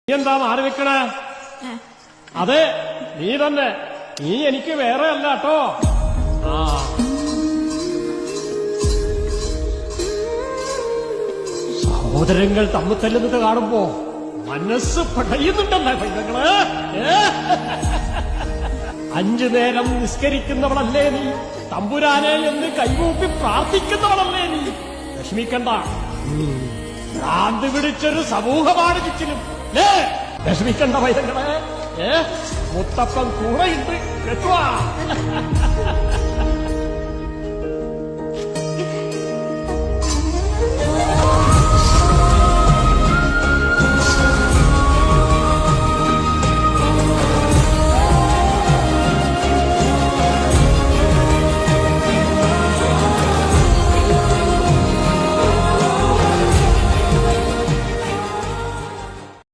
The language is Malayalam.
നീ എന്താ മാറി വെക്കണേ? അതെ, നീ തന്നെ. നീ എനിക്ക് വേറെ അല്ല കേട്ടോ. സഹോദരങ്ങൾ തമ്മിൽ തല്ലുന്നത് കാണുമ്പോ മനസ്സ് പടയുന്നുണ്ടല്ലേ പൈതങ്ങള്? 5 നേരം നിസ്കരിക്കുന്നവളല്ലേ നീ? തമ്പുരാനെ എന്ന് കൈകൂപ്പി പ്രാർത്ഥിക്കുന്നവളല്ലേ നീ? വിഷമിക്കണ്ട, ഭ്രാന്ത് പിടിച്ചൊരു സമൂഹമാണ് ചുറ്റിലും. വിഷമിക്കണ്ട പൈതങ്ങളെ, മുത്തപ്പൻ കൂടെയുണ്ട് കേട്ടുവാ.